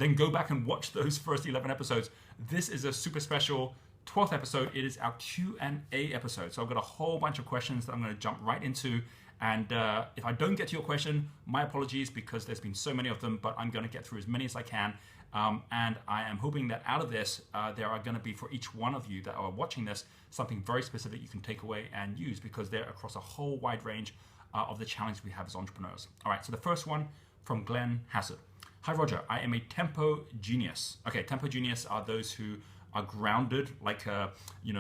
then go back and watch those first 11 episodes. This is a super special 12th episode. It is our Q&A episode. So I've got a whole bunch of questions that I'm going to jump right into. And if I don't get to your question, my apologies, because there's been so many of them, but I'm going to get through as many as I can. And I am hoping that out of this, there are going to be, for each one of you that are watching this, something very specific you can take away and use, because they're across a whole wide range of the challenges we have as entrepreneurs. All right, so the first one from Glenn Hassett. Hi, Roger. I am a tempo genius. Okay, tempo genius are those who are grounded, like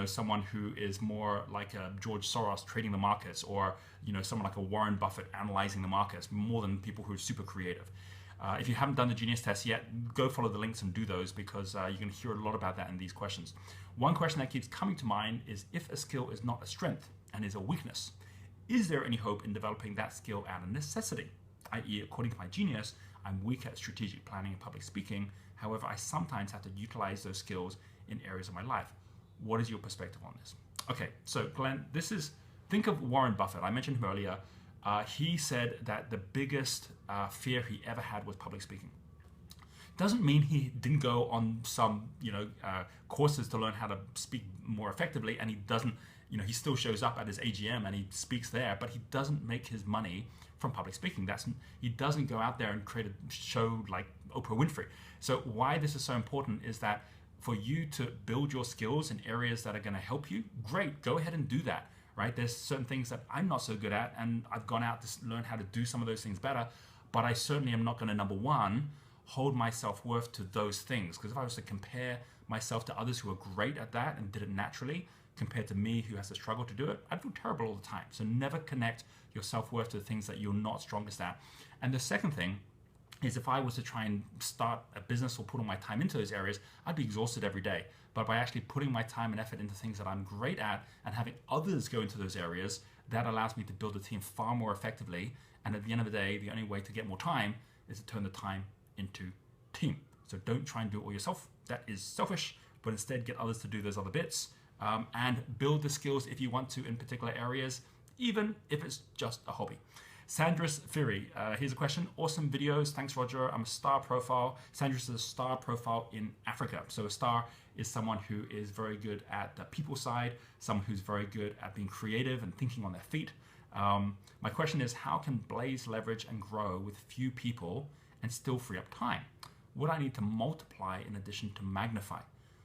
someone who is more like a George Soros trading the markets, or someone like a Warren Buffett analyzing the markets, more than people who are super creative. If you haven't done the Genius Test yet, go follow the links and do those, because you're going to hear a lot about that in these questions. One question that keeps coming to mind is, if a skill is not a strength and is a weakness, is there any hope in developing that skill out of necessity? I.e., according to my genius, I'm weak at strategic planning and public speaking. However, I sometimes have to utilize those skills in areas of my life. What is your perspective on this? Okay, so Glenn, think of Warren Buffett. I mentioned him earlier. He said that the biggest fear he ever had was public speaking. Doesn't mean he didn't go on some courses to learn how to speak more effectively, and he doesn't, he still shows up at his AGM and he speaks there, but he doesn't make his money from public speaking. He doesn't go out there and create a show like Oprah Winfrey. So why this is so important is that for you to build your skills in areas that are going to help you, great, go ahead and do that. Right? There's certain things that I'm not so good at, and I've gone out to learn how to do some of those things better, but I certainly am not going to, number one, hold my self-worth to those things. Because if I was to compare myself to others who are great at that and did it naturally, compared to me who has to struggle to do it, I'd feel terrible all the time. So never connect your self-worth to the things that you're not strongest at. And the second thing is, if I was to try and start a business or put all my time into those areas, I'd be exhausted every day. But by actually putting my time and effort into things that I'm great at and having others go into those areas, that allows me to build a team far more effectively. And at the end of the day, the only way to get more time is to turn the time into team. So don't try and do it all yourself. That is selfish, but instead get others to do those other bits, and build the skills if you want to in particular areas, even if it's just a hobby. Sandra's Fury, here's a question. Awesome videos. Thanks, Roger. I'm a star profile. Sandra's is a star profile in Africa. So a star is someone who is very good at the people side, someone who's very good at being creative and thinking on their feet. My question is, how can Blaze leverage and grow with few people and still free up time? What I need to multiply in addition to magnify?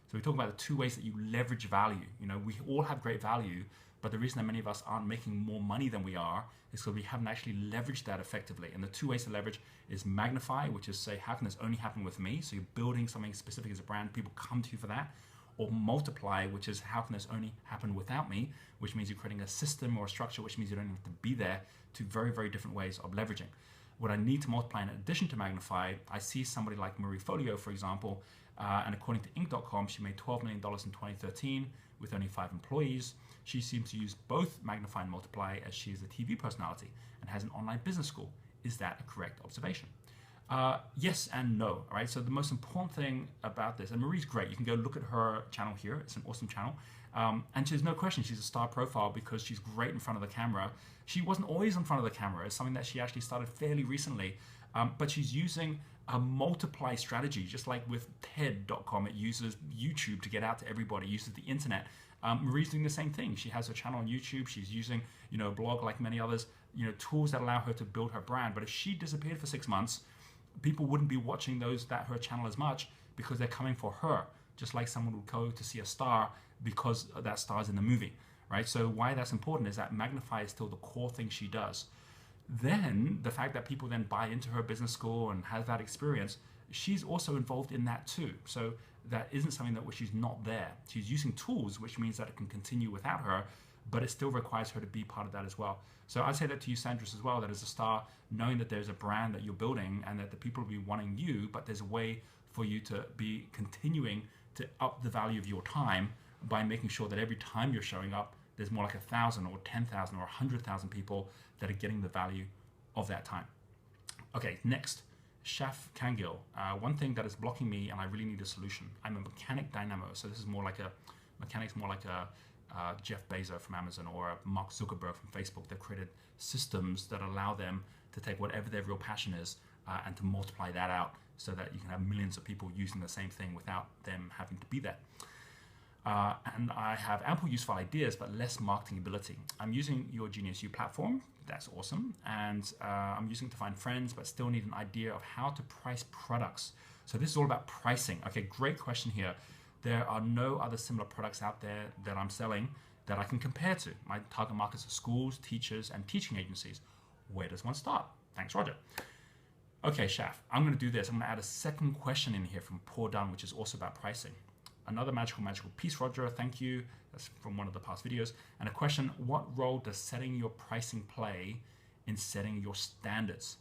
So we talk about the two ways that you leverage value. We all have great value, but the reason that many of us aren't making more money than we are is because we haven't actually leveraged that effectively. And the two ways to leverage is magnify, which is say, how can this only happen with me? So you're building something specific as a brand, people come to you for that. Or multiply, which is how can this only happen without me, which means you're creating a system or a structure, which means you don't have to be there. Two very, very different ways of leveraging. What I need to multiply in addition to magnify, I see somebody like Marie Folio, for example, and according to Inc.com, she made $12 million in 2013 with only 5 employees. She seems to use both magnify and multiply, as she is a TV personality and has an online business school. Is that a correct observation? Yes and no. All right. So the most important thing about this, and Marie's great. You can go look at her channel here. It's an awesome channel. And there's no question she's a star profile because she's great in front of the camera. She wasn't always in front of the camera. It's something that she actually started fairly recently. But she's using a multiply strategy, just like with TED.com. It uses YouTube to get out to everybody, uses the internet. Marie's doing the same thing. She has her channel on YouTube. She's using, a blog like many others, tools that allow her to build her brand. But if she disappeared for 6 months, people wouldn't be watching her channel as much because they're coming for her, just like someone would go to see a star because that star's in the movie, right? So why that's important is that magnify is still the core thing she does. Then the fact that people then buy into her business school and has that experience, she's also involved in that too. So that isn't something that she's not there. She's using tools, which means that it can continue without her, but it still requires her to be part of that as well. So I'd say that to you, Sandra, as well, that as a star, knowing that there's a brand that you're building and that the people will be wanting you, but there's a way for you to be continuing to up the value of your time by making sure that every time you're showing up, there's more like 1,000 or 10,000 or 100,000 people that are getting the value of that time. Okay, next, Shaf Kangil. One thing that is blocking me and I really need a solution. I'm a mechanic dynamo. So this is more like a Jeff Bezos from Amazon or a Mark Zuckerberg from Facebook. They've created systems that allow them to take whatever their real passion is and to multiply that out so that you can have millions of people using the same thing without them having to be there. And I have ample useful ideas, but less marketing ability. I'm using your Genius U platform. That's awesome. And I'm using it to find friends, but still need an idea of how to price products. So this is all about pricing. Okay, great question here. There are no other similar products out there that I'm selling that I can compare to. My target markets are schools, teachers, and teaching agencies. Where does one start? Thanks, Roger. Okay, Shaf, I'm going to do this. I'm going to add a second question in here from Paul Dunn, which is also about pricing. Another magical piece, Roger. Thank you. That's from one of the past videos. And a question, what role does setting your pricing play in setting your standards?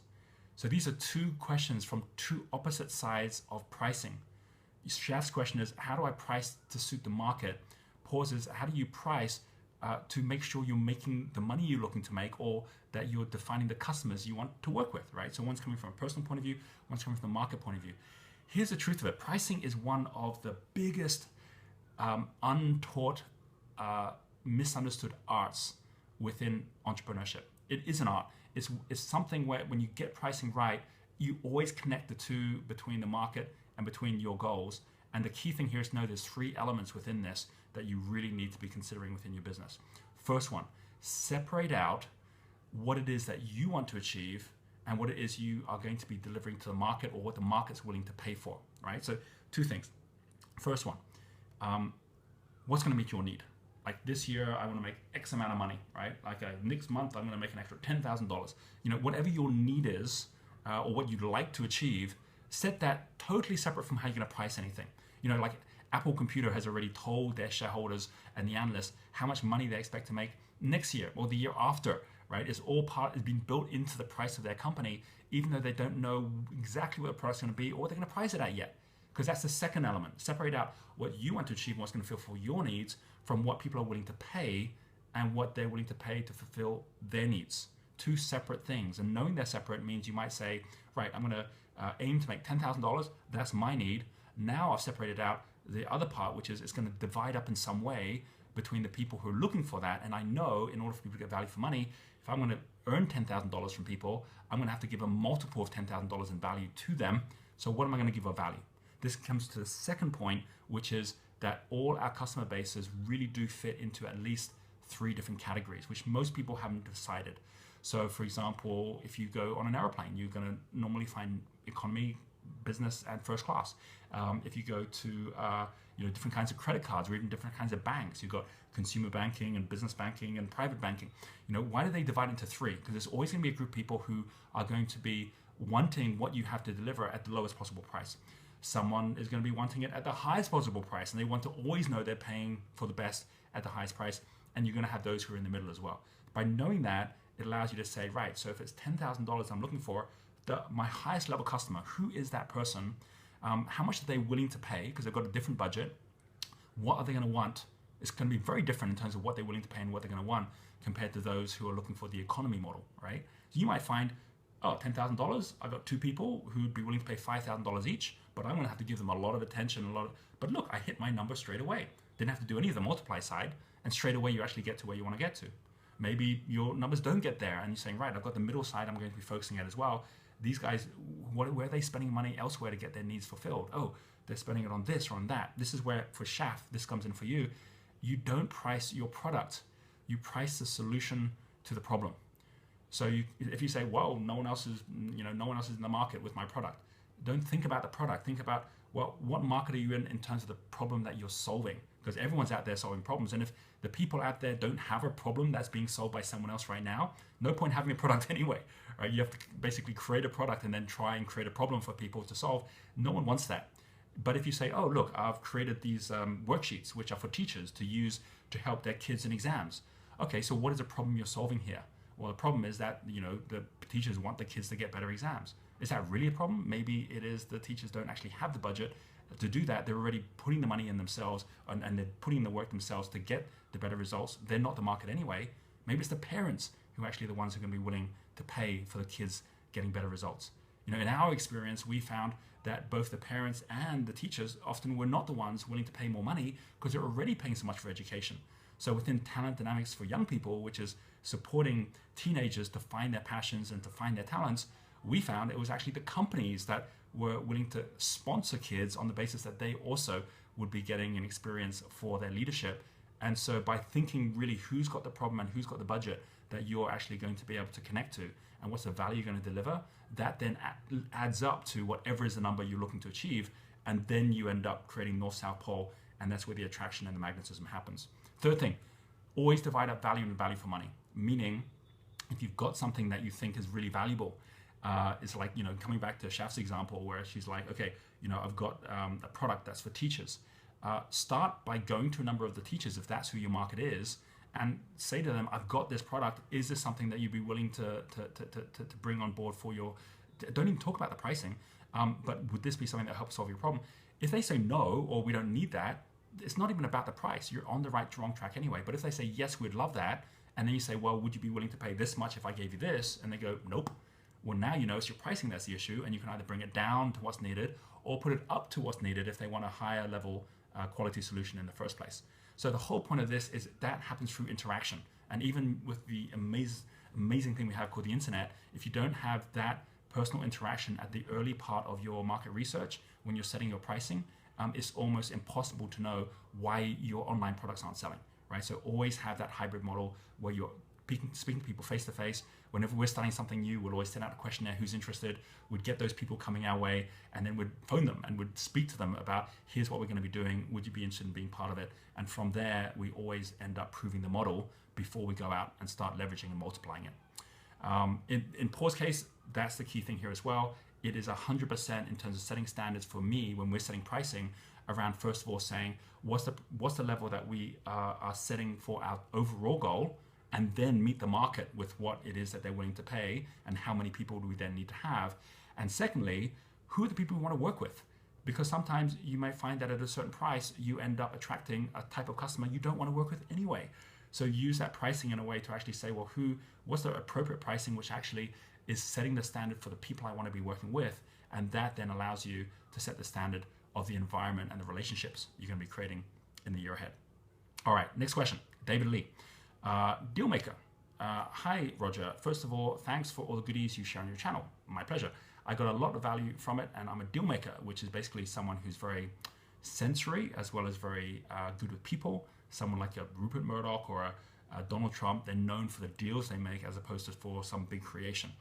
So these are two questions from two opposite sides of pricing. Shaf's question is, how do I price to suit the market? Paul's is, how do you price to make sure you're making the money you're looking to make, or that you're defining the customers you want to work with, right? So one's coming from a personal point of view, one's coming from the market point of view. Here's the truth of it. Pricing is one of the biggest untaught, misunderstood arts within entrepreneurship. It is an art. It's something where when you get pricing right, you always connect the two between the market and between your goals. And the key thing here is to know there's three elements within this that you really need to be considering within your business. First one, separate out what it is that you want to achieve and what it is you are going to be delivering to the market, or what the market's willing to pay for, right? So two things. First one, what's going to meet your need? Like this year, I want to make X amount of money, right? Like next month, I'm going to make an extra $10,000. You know, whatever your need is, or what you'd like to achieve, set that totally separate from how you're going to price anything. You know, like Apple Computer has already told their shareholders and the analysts how much money they expect to make next year or the year after, right? It's all being built into the price of their company, even though they don't know exactly what the product's going to be or what they're going to price it at yet. Because that's the second element. Separate out what you want to achieve and what's going to fulfill your needs from what people are willing to pay and what they're willing to pay to fulfill their needs. Two separate things. And knowing they're separate means you might say, right, I'm going to aim to make $10,000. That's my need. Now I've separated out the other part, which is it's going to divide up in some way between the people who are looking for that. And I know in order for people to get value for money, if I'm going to earn $10,000 from people, I'm going to have to give a multiple of $10,000 in value to them. So what am I going to give of value? This comes to the second point, which is that all our customer bases really do fit into at least three different categories, which most people haven't decided. So for example, if you go on an airplane, you're going to normally find economy, business, and first class. If you go to different kinds of credit cards or even different kinds of banks, you've got consumer banking and business banking and private banking. Why do they divide into three? Because there's always going to be a group of people who are going to be wanting what you have to deliver at the lowest possible price. Someone is going to be wanting it at the highest possible price, and they want to always know they're paying for the best at the highest price. And you're going to have those who are in the middle as well. By knowing that, it allows you to say, right, so if it's $10,000 I'm looking for, my highest level customer, who is that person? How much are they willing to pay? Because they've got a different budget. What are they going to want? It's going to be very different in terms of what they're willing to pay and what they're going to want compared to those who are looking for the economy model, right? So you might find, $10,000, I've got two people who'd be willing to pay $5,000 each, but I'm going to have to give them a lot of attention, but look, I hit my number straight away. Didn't have to do any of the multiply side, and straight away you actually get to where you want to get to. Maybe your numbers don't get there, and you're saying, right, I've got the middle side I'm going to be focusing at as well. These guys, where are they spending money elsewhere to get their needs fulfilled? Oh, they're spending it on this or on that. This is where, for Shaf, this comes in for you. You don't price your product. You price the solution to the problem. So if you say, well, no one else is in the market with my product, don't think about the product. Think about, well, what market are you in terms of the problem that you're solving? Because everyone's out there solving problems. And if the people out there don't have a problem that's being solved by someone else right now, no point having a product anyway, right? You have to basically create a product and then try and create a problem for people to solve. No one wants that. But if you say, oh, look, I've created these worksheets, which are for teachers to use to help their kids in exams. Okay, so what is the problem you're solving here? Well, the problem is that, the teachers want the kids to get better exams. Is that really a problem? Maybe it is the teachers don't actually have the budget to do that. They're already putting the money in themselves and they're putting in the work themselves to get the better results. They're not the market anyway. Maybe it's the parents who are actually the ones who are going to be willing to pay for the kids getting better results. In our experience, we found that both the parents and the teachers often were not the ones willing to pay more money because they're already paying so much for education. So within Talent Dynamics for Young People, which is supporting teenagers to find their passions and to find their talents, we found it was actually the companies that were willing to sponsor kids on the basis that they also would be getting an experience for their leadership. And so by thinking really who's got the problem and who's got the budget that you're actually going to be able to connect to, and what's the value you're going to deliver, that then adds up to whatever is the number you're looking to achieve. And then you end up creating north-south pole, and that's where the attraction and the magnetism happens. Third thing, always divide up value and value for money. Meaning, if you've got something that you think is really valuable, it's like, coming back to Shaf's example where she's like, okay, I've got a product that's for teachers. Start by going to a number of the teachers, if that's who your market is, and say to them, I've got this product. Is this something that you'd be willing to bring on board for your, don't even talk about the pricing, but would this be something that helps solve your problem? If they say no, or we don't need that, it's not even about the price. You're on the wrong track anyway. But if they say, yes, we'd love that, and then you say, well, would you be willing to pay this much if I gave you this? And they go, nope. Well, now it's your pricing that's the issue, and you can either bring it down to what's needed or put it up to what's needed if they want a higher level quality solution in the first place. So the whole point of this is that happens through interaction. And even with the amazing thing we have called the internet, if you don't have that personal interaction at the early part of your market research when you're setting your pricing, it's almost impossible to know why your online products aren't selling, right? So always have that hybrid model where you're speaking to people face to face. Whenever we're starting something new, we'll always send out a questionnaire, who's interested. We'd get those people coming our way, and then we'd phone them and would speak to them about, here's what we're going to be doing. Would you be interested in being part of it? And from there, we always end up proving the model before we go out and start leveraging and multiplying it. In Paul's case, that's the key thing here as well. It is 100% in terms of setting standards for me when we're setting pricing around, first of all, saying what's the level that we are setting for our overall goal, and then meet the market with what it is that they're willing to pay and how many people do we then need to have. And secondly, who are the people we want to work with? Because sometimes you might find that at a certain price, you end up attracting a type of customer you don't want to work with anyway. So use that pricing in a way to actually say, well, what's the appropriate pricing which actually is setting the standard for the people I want to be working with, and that then allows you to set the standard of the environment and the relationships you're going to be creating in the year ahead. All right, next question, David Lee. Dealmaker. Hi, Roger. First of all, thanks for all the goodies you share on your channel. My pleasure. I got a lot of value from it, and I'm a dealmaker, which is basically someone who's very sensory as well as very good with people. Someone like a Rupert Murdoch or a Donald Trump. They're known for the deals they make as opposed to for some big creation.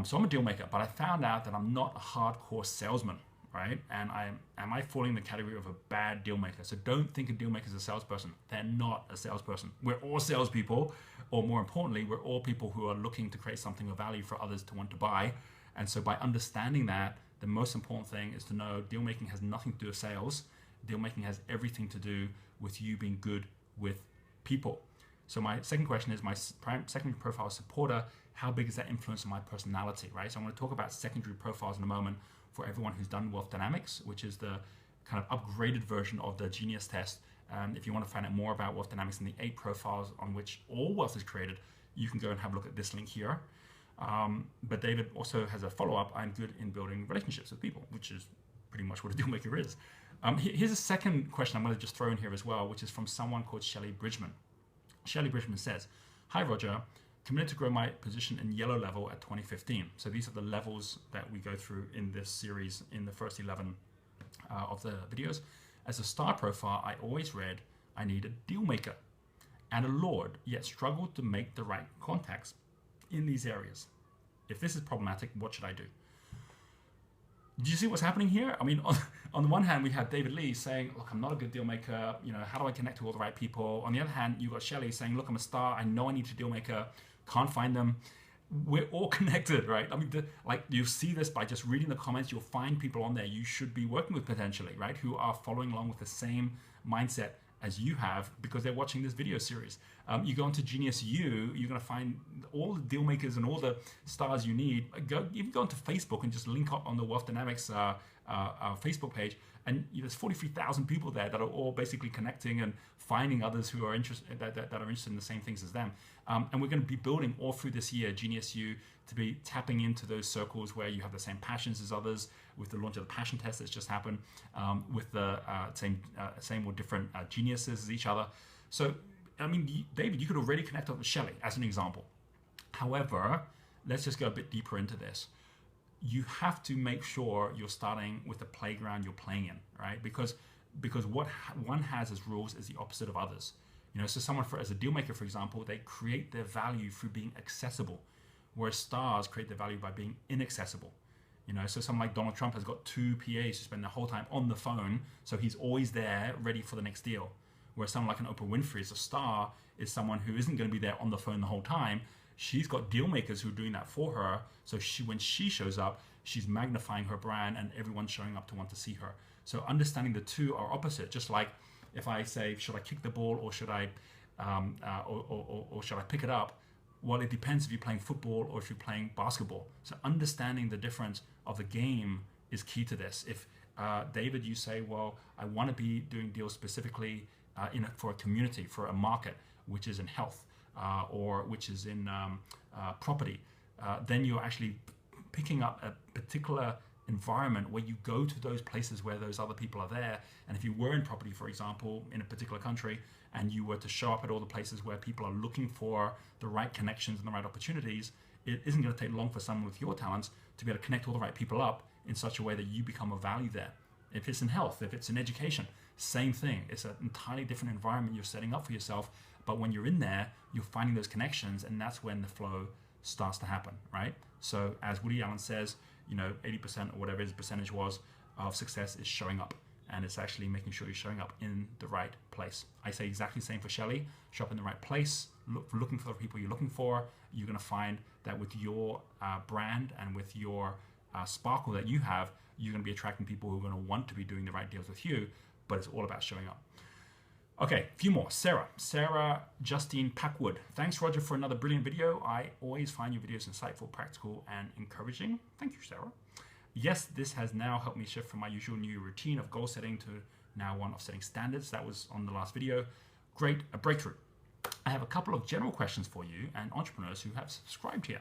So I'm a deal maker, but I found out that I'm not a hardcore salesman, right? And am I falling in the category of a bad deal maker? So don't think a deal maker is a salesperson. They're not a salesperson. We're all salespeople, or more importantly, we're all people who are looking to create something of value for others to want to buy. And so by understanding that, the most important thing is to know deal making has nothing to do with sales. Deal making has everything to do with you being good with people. So my second question is, my secondary profile is supporter. How big is that influence on my personality, right? So I'm going to talk about secondary profiles in a moment for everyone who's done Wealth Dynamics, which is the kind of upgraded version of the Genius test. If you want to find out more about Wealth Dynamics and the 8 profiles on which all wealth is created, you can go and have a look at this link here. But David also has a follow-up. I'm good in building relationships with people, which is pretty much what a deal maker is. Here's a second question I'm going to just throw in here as well, which is from someone called Shelley Bridgman. Shelley Bridgman says, hi, Roger. Committed to grow my position in yellow level at 2015. So these are the levels that we go through in this series in the first 11 of the videos. As a star profile, I always read I need a deal maker and a lord, yet struggled to make the right contacts in these areas. If this is problematic, what should I do? Do you see what's happening here? I mean, on the one hand, we have David Lee saying, look, I'm not a good deal maker. How do I connect to all the right people? On the other hand, you've got Shelley saying, look, I'm a star. I know I need a deal maker. Can't find them. We're all connected, right? I mean, you see this by just reading the comments. You'll find people on there you should be working with potentially, right? Who are following along with the same mindset as you have because they're watching this video series. You go into Genius U, you're going to find all the deal makers and all the stars you need. Even go into Facebook and just link up on the Wealth Dynamics Facebook page, and there's 43,000 people there that are all basically connecting and finding others who are interested that are interested in the same things as them. And we're going to be building all through this year Genius U to be tapping into those circles where you have the same passions as others, with the launch of the passion test that's just happened, with the same or different geniuses as each other. So, I mean, David, you could already connect up with Shelley as an example. However, let's just go a bit deeper into this. you have to make sure you're starting with the playground you're playing in, right? Because what one has as rules is the opposite of others. So someone as a deal maker, for example, they create their value through being accessible, whereas stars create their value by being inaccessible. So someone like Donald Trump has got 2 PAs who spend the whole time on the phone, so he's always there, ready for the next deal. Whereas someone like an Oprah Winfrey as a star is someone who isn't going to be there on the phone the whole time. She's got deal makers who are doing that for her. So when she shows up, she's magnifying her brand and everyone's showing up to want to see her. So understanding the two are opposite. Just like if I say, should I kick the ball or should I pick it up? Well, it depends if you're playing football or if you're playing basketball. So understanding the difference of the game is key to this. If David, you say, well, I want to be doing deals specifically for a community, for a market, which is in health or which is in property, then you're actually picking up a particular environment where you go to those places where those other people are there. And if you were in property, for example, in a particular country, and you were to show up at all the places where people are looking for the right connections and the right opportunities, it isn't going to take long for someone with your talents to be able to connect all the right people up in such a way that you become of value there. If it's in health, if it's in education, same thing. It's an entirely different environment you're setting up for yourself. But when you're in there, you're finding those connections, and that's when the flow starts to happen, right? So as Woody Allen says, 80% or whatever his percentage was of success is showing up. And it's actually making sure you're showing up in the right place. I say exactly the same for Shelley. Show up in the right place, looking for the people you're looking for. You're going to find that with your brand and with your sparkle that you have, you're going to be attracting people who are going to want to be doing the right deals with you, but it's all about showing up. Okay, a few more. Sarah Justine Packwood. Thanks, Roger, for another brilliant video. I always find your videos insightful, practical, and encouraging. Thank you, Sarah. Yes, this has now helped me shift from my usual new routine of goal setting to now one of setting standards. That was on the last video. Great, a breakthrough. I have a couple of general questions for you and entrepreneurs who have subscribed here.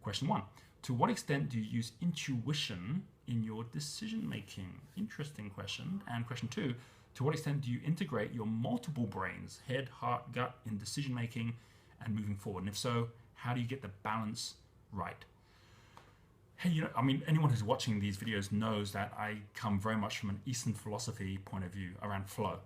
Question 1, to what extent do you use intuition in your decision making? Interesting question. And question 2, to what extent do you integrate your multiple brains, head, heart, gut, in decision making and moving forward? And if so, how do you get the balance right? Hey, anyone who's watching these videos knows that I come very much from an Eastern philosophy point of view around flow.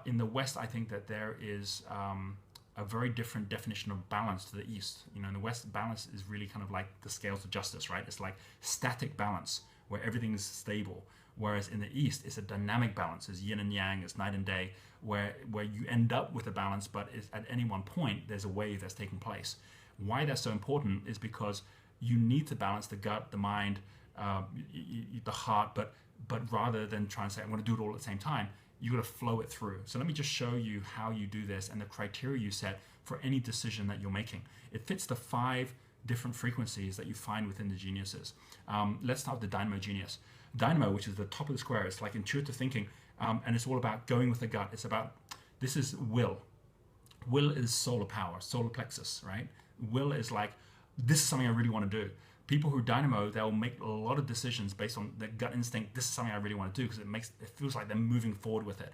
In the West, I think that there is a very different definition of balance to the East. In the West, balance is really kind of like the scales of justice, right? It's like static balance where everything's stable. Whereas in the East, it's a dynamic balance. It's yin and yang, it's night and day, where you end up with a balance, but at any one point, there's a wave that's taking place. Why that's so important is because you need to balance the gut, the mind, the heart, but rather than trying to say, I'm going to do it all at the same time, you got to flow it through. So let me just show you how you do this and the criteria you set for any decision that you're making. It fits the 5 different frequencies that you find within the geniuses. Let's start with the Dynamo Genius. Dynamo, which is the top of the square, it's like intuitive thinking, and it's all about going with the gut. It's about, this is will. Will is solar power, solar plexus, right? Will is like, this is something I really want to do. People who dynamo, they'll make a lot of decisions based on their gut instinct. This is something I really want to do because it feels like they're moving forward with it.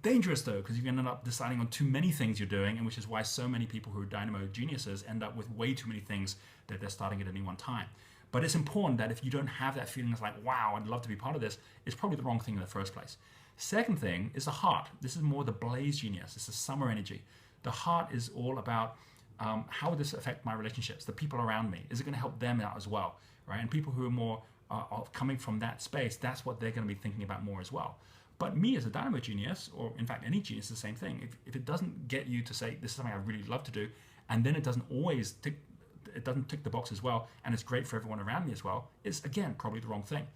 Dangerous though, because you can end up deciding on too many things you're doing, and which is why so many people who are dynamo geniuses end up with way too many things that they're starting at any one time. But it's important that if you don't have that feeling of like, wow, I'd love to be part of this, it's probably the wrong thing in the first place. Second thing is the heart. This is more the blaze genius. It's the summer energy. The heart is all about how would this affect my relationships, the people around me? Is it going to help them out as well, right? And people who are more coming from that space, that's what they're going to be thinking about more as well. But me as a dynamo genius, or in fact any genius, is the same thing. If it doesn't get you to say, this is something I really love to do, and then it doesn't always tick the box as well, and it's great for everyone around me as well, it's again probably the wrong thing.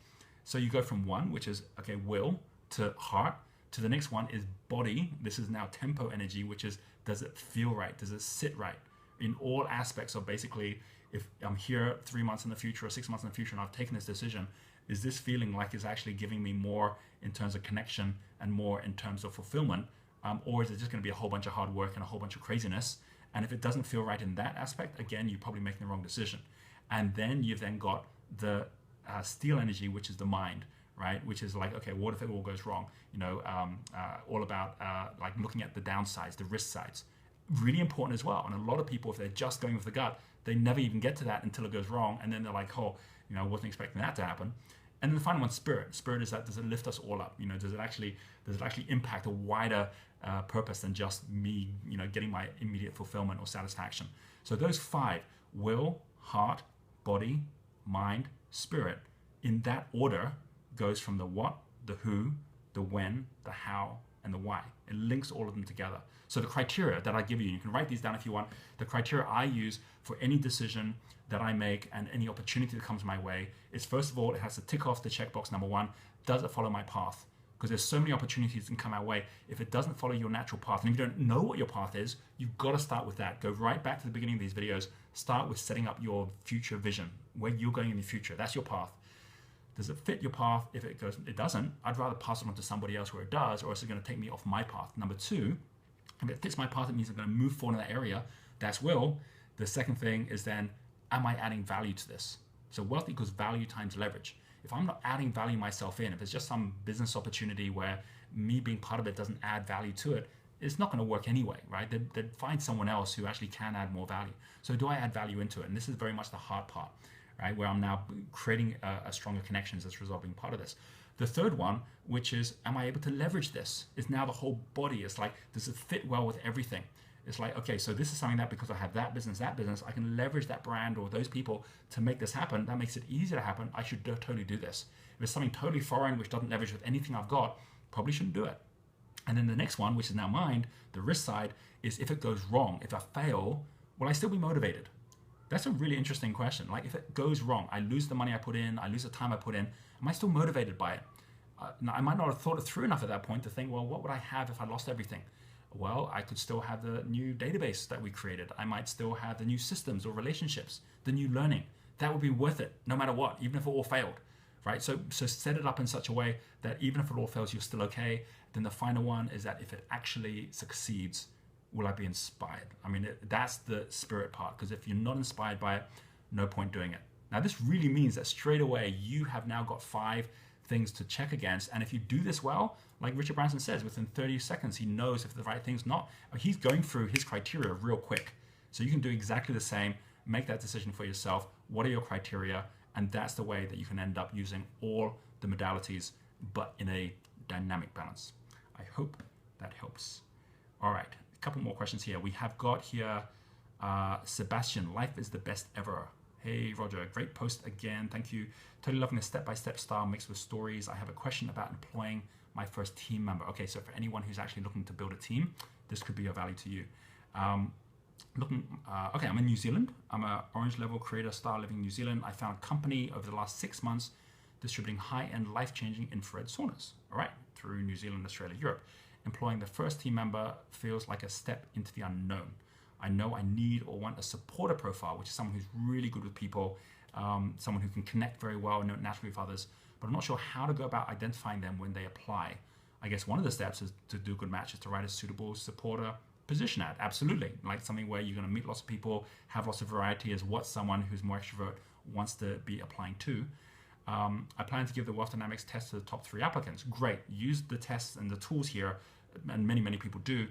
So you go from one, which is, okay, will, to heart, to the next one is body. This is now tempo energy, which is, does it feel right? Does it sit right? In all aspects of basically, if I'm here 3 months in the future or 6 months in the future and I've taken this decision, is this feeling like it's actually giving me more in terms of connection and more in terms of fulfillment? Or is it just going to be a whole bunch of hard work and a whole bunch of craziness? And if it doesn't feel right in that aspect, again, you're probably making the wrong decision. And then you've then got the steel energy, which is the mind, right? Which is like, okay, what if it all goes wrong? All about like looking at the downsides, the risk sides. Really important as well. And a lot of people, if they're just going with the gut, they never even get to that until it goes wrong. And then they're like, oh, I wasn't expecting that to happen. And then the final one, spirit. Spirit is that, does it lift us all up? Does it actually impact a wider purpose than just me, getting my immediate fulfillment or satisfaction? So those 5: will, heart, body, mind, spirit, in that order, goes from the what, the who, the when, the how, and the why. It links all of them together. So the criteria that I give you can write these down if you want. The criteria I use for any decision that I make and any opportunity that comes my way is, first of all, it has to tick off the checkbox number 1. Does it follow my path? Because there's so many opportunities that can come our way. If it doesn't follow your natural path, and if you don't know what your path is, you've got to start with that. Go right back to the beginning of these videos. Start with setting up your future vision, where you're going in the future. That's your path. Does it fit your path? If it doesn't, I'd rather pass it on to somebody else where it does, or else it's going to take me off my path. Number 2, if it fits my path, it means I'm going to move forward in that area. That's will. The second thing is then, am I adding value to this? So wealth equals value times leverage. If I'm not adding value myself in, if it's just some business opportunity where me being part of it doesn't add value to it, it's not going to work anyway, right? They'd find someone else who actually can add more value. So do I add value into it? And this is very much the hard part, right? Where I'm now creating a stronger connections as a result of being part of this. The third one, which is, am I able to leverage this? Is now the whole body. It's like, does it fit well with everything? It's like, okay, so this is something that because I have that business, I can leverage that brand or those people to make this happen. That makes it easier to happen. I should totally do this. If it's something totally foreign, which doesn't leverage with anything I've got, probably shouldn't do it. And then the next one, which is now mind, the risk side, is if it goes wrong, if I fail, will I still be motivated? That's a really interesting question. Like, if it goes wrong, I lose the money I put in, I lose the time I put in, am I still motivated by it? Now, I might not have thought it through enough at that point to think, well, what would I have if I lost everything? Well, I could still have the new database that we created. I might still have the new systems or relationships, the new learning. That would be worth it, no matter what, even if it all failed, right? So set it up in such a way that even if it all fails, you're still okay. Then the final one is that if it actually succeeds, will I be inspired? I mean, that's the spirit part, because if you're not inspired by it, no point doing it. Now, this really means that straight away, you have now got 5 things to check against. And if you do this well, like Richard Branson says, within 30 seconds, he knows if the right thing's not. He's going through his criteria real quick. So you can do exactly the same, make that decision for yourself. What are your criteria? And that's the way that you can end up using all the modalities, but in a dynamic balance. I hope that helps. All right, a couple more questions here. We have got here, Sebastian, life is the best ever. Hey, Roger, great post again. Thank you. Totally loving the step-by-step style mixed with stories. I have a question about employing my first team member. Okay, so for anyone who's actually looking to build a team, this could be of value to you. Okay, I'm in New Zealand. I'm an orange level creator star living in New Zealand. I found a company over the last 6 months distributing high-end life-changing infrared saunas, all right, through New Zealand, Australia, Europe. Employing the first team member feels like a step into the unknown. I know I need or want a supporter profile, which is someone who's really good with people, someone who can connect very well and naturally with others, but I'm not sure how to go about identifying them when they apply. I guess one of the steps is to do a good match is to write a suitable supporter position ad. Absolutely. Like something where you're going to meet lots of people, have lots of variety is what someone who's more extrovert wants to be applying to. I plan to give the Wealth Dynamics test to the top 3 applicants. Great. Use the tests and the tools here, and many people do,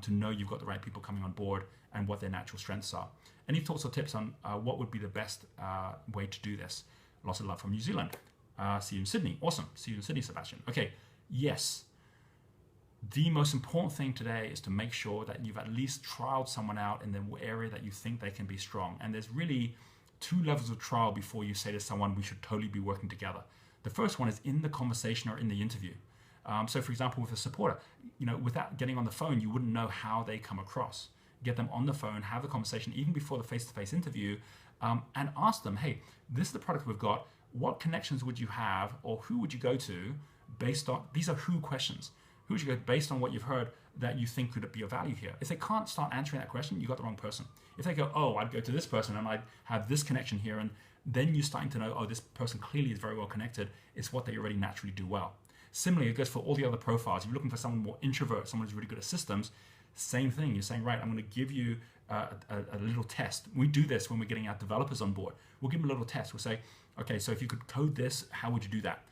to know you've got the right people coming on board and what their natural strengths are. Any thoughts or tips on what would be the best way to do this? Lots of love from New Zealand. See you in Sydney. Awesome. See you in Sydney, Sebastian. Okay. Yes. The most important thing today is to make sure that you've at least trialed someone out in the area that you think they can be strong. And there's really 2 levels of trial before you say to someone, we should totally be working together. The first one is in the conversation or in the interview. So for example, with a supporter, without getting on the phone, you wouldn't know how they come across. Get them on the phone, have the conversation even before the face-to-face interview, and ask them, hey, this is the product we've got. What connections would you have, or who would you go to based on, these are who questions. Who would you go based on what you've heard that you think could be of value here? If they can't start answering that question, you got the wrong person. If they go, oh, I'd go to this person and I'd have this connection here, and then you're starting to know, oh, this person clearly is very well connected. It's what they already naturally do well. Similarly, it goes for all the other profiles. If you're looking for someone more introvert, someone who's really good at systems, same thing. You're saying, right, I'm going to give you a little test. We do this when we're getting our developers on board. We'll give them a little test. We'll say, okay, so if you could code this, how would you do that?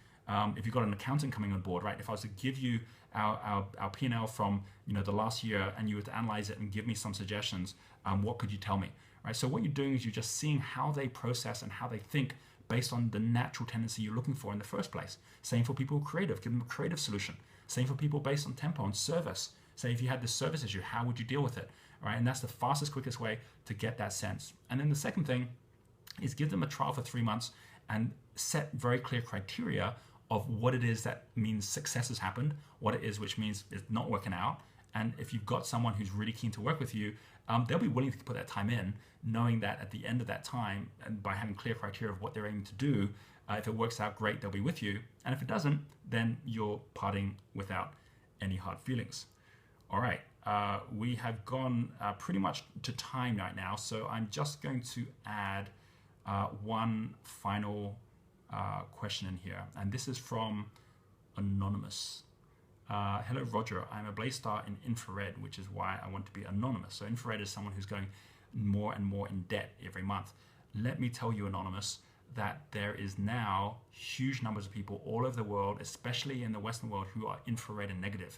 If you've got an accountant coming on board, right? If I was to give you our P&L from the last year and you were to analyze it and give me some suggestions, what could you tell me? Right? So what you're doing is you're just seeing how they process and how they think based on the natural tendency you're looking for in the first place. Same for people who are creative, give them a creative solution. Same for people based on tempo and service. Say if you had this service issue, how would you deal with it? All right, and that's the fastest, quickest way to get that sense. And then the second thing is give them a trial for 3 months and set very clear criteria of what it is that means success has happened, what it is which means it's not working out. And if you've got someone who's really keen to work with you, they'll be willing to put that time in, knowing that at the end of that time, and by having clear criteria of what they're aiming to do, if it works out, great, they'll be with you. And if it doesn't, then you're parting without any hard feelings. All right, we have gone pretty much to time right now, so I'm just going to add one final question in here, and this is from Anonymous. Hello, Roger. I'm a Blaze star in infrared, which is why I want to be anonymous. So infrared is someone who's going more and more in debt every month. Let me tell you, Anonymous, that there is now huge numbers of people all over the world, especially in the Western world, who are infrared and negative.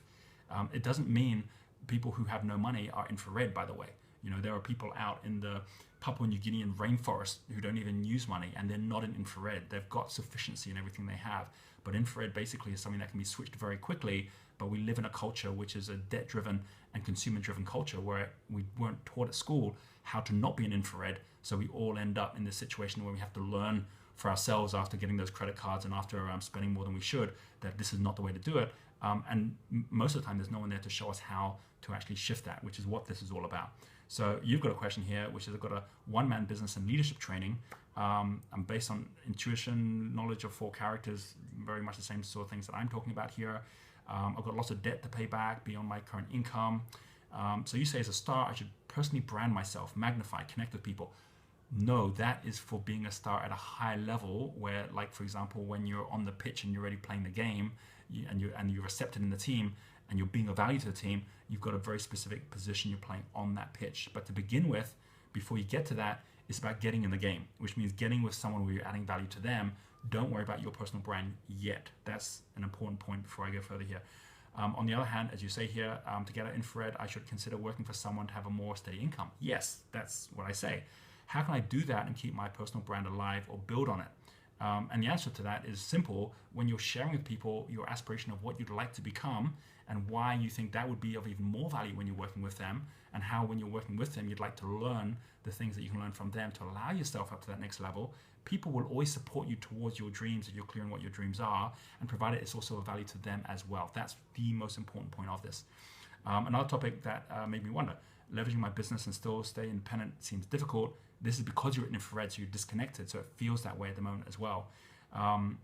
It doesn't mean people who have no money are infrared, by the way. You know, there are people out in the Papua New Guinean rainforest who don't even use money, and they're not in infrared. They've got sufficiency in everything they have. But infrared basically is something that can be switched very quickly, but we live in a culture which is a debt-driven and consumer-driven culture where we weren't taught at school how to not be an infrared. So we all end up in this situation where we have to learn for ourselves after getting those credit cards and after spending more than we should, that this is not the way to do it. And most of the time, there's no one there to show us how to actually shift that, which is what this is all about. So you've got a question here, which is I've got a one-man business and leadership training. I'm based on intuition, knowledge of 4 characters, very much the same sort of things that I'm talking about here. I've got lots of debt to pay back beyond my current income. So you say as a star, I should personally brand myself, magnify, connect with people. No, that is for being a star at a high level where, like, for example, when you're on the pitch and you're already playing the game and you're accepted in the team and you're being of value to the team, you've got a very specific position you're playing on that pitch. But to begin with, before you get to that, it's about getting in the game, which means getting with someone where you're adding value to them. Don't worry about your personal brand yet. That's an important point before I go further here. On the other hand, as you say here, to get out infrared, I should consider working for someone to have a more steady income. Yes, that's what I say. How can I do that and keep my personal brand alive or build on it? And the answer to that is simple. When you're sharing with people your aspiration of what you'd like to become and why you think that would be of even more value when you're working with them, and how when you're working with them, you'd like to learn the things that you can learn from them to allow yourself up to that next level, people will always support you towards your dreams if you're clear on what your dreams are, and provided it's also of value to them as well. That's the most important point of this. Another topic that made me wonder, leveraging my business and still stay independent seems difficult. This is because you're in infrared, so you're disconnected, so it feels that way at the moment as well.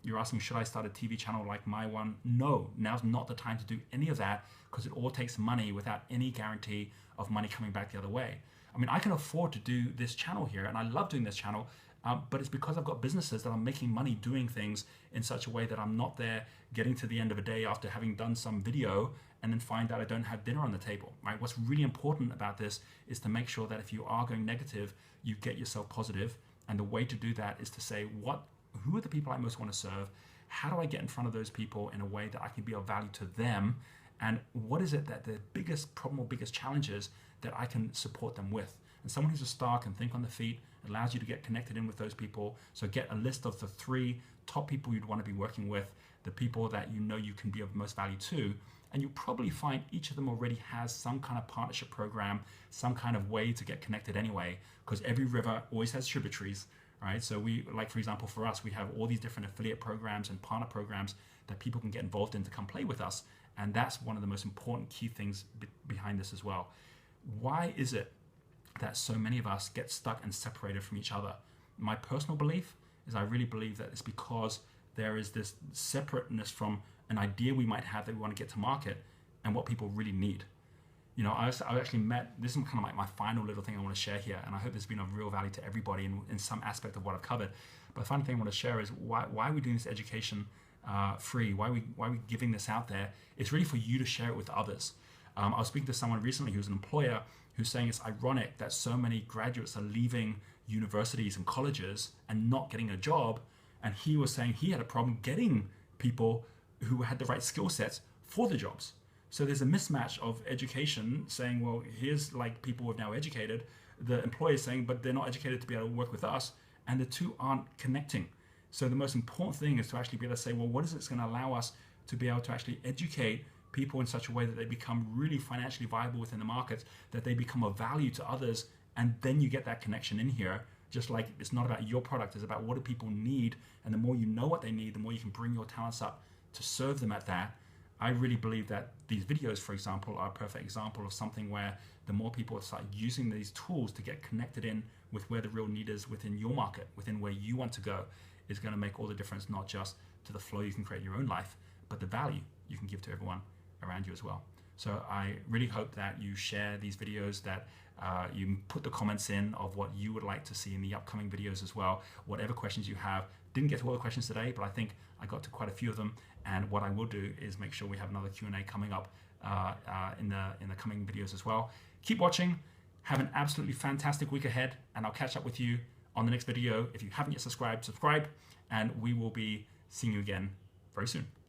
You're asking, should I start a TV channel like my one? No, now's not the time to do any of that because it all takes money without any guarantee of money coming back the other way. I mean, I can afford to do this channel here, and I love doing this channel, but it's because I've got businesses that are making money doing things in such a way that I'm not there getting to the end of a day after having done some video and then find out I don't have dinner on the table, right? What's really important about this is to make sure that if you are going negative, you get yourself positive. And the way to do that is to say, who are the people I most want to serve? How do I get in front of those people in a way that I can be of value to them? And what is it that the biggest problem or biggest challenges that I can support them with? And someone who's a star can think on the feet, allows you to get connected in with those people. So get a list of the 3 top people you'd want to be working with, the people that you know you can be of most value to, and you'll probably find each of them already has some kind of partnership program, some kind of way to get connected anyway, because every river always has tributaries, right? So we, like for example, for us, we have all these different affiliate programs and partner programs that people can get involved in to come play with us. And that's one of the most important key things behind this as well. Why is it that so many of us get stuck and separated from each other? My personal belief is I really believe that it's because there is this separateness from an idea we might have that we want to get to market and what people really need. You know, I actually met, this is kind of like my final little thing I want to share here, and I hope it's been of real value to everybody in some aspect of what I've covered. But the final thing I want to share is why are we doing this education free? Why are we giving this out there? It's really for you to share it with others. I was speaking to someone recently who's an employer who's saying it's ironic that so many graduates are leaving universities and colleges and not getting a job. And he was saying he had a problem getting people who had the right skill sets for the jobs. So there's a mismatch of education saying, well, here's like people who are now educated. The employer is saying, but they're not educated to be able to work with us. And the two aren't connecting. So the most important thing is to actually be able to say, well, what is it going to allow us to be able to actually educate people in such a way that they become really financially viable within the market, that they become of value to others, and then you get that connection in here. Just like it's not about your product, it's about what do people need, and the more you know what they need, the more you can bring your talents up to serve them at that. I really believe that these videos, for example, are a perfect example of something where the more people start using these tools to get connected in with where the real need is within your market, within where you want to go, is going to make all the difference, not just to the flow you can create in your own life, but the value you can give to everyone around you as well. So I really hope that you share these videos, that you put the comments in of what you would like to see in the upcoming videos as well. Whatever questions you have. Didn't get to all the questions today, but I think I got to quite a few of them. And what I will do is make sure we have another Q&A coming up in the coming videos as well. Keep watching. Have an absolutely fantastic week ahead, and I'll catch up with you on the next video. If you haven't yet subscribed, subscribe, and we will be seeing you again very soon.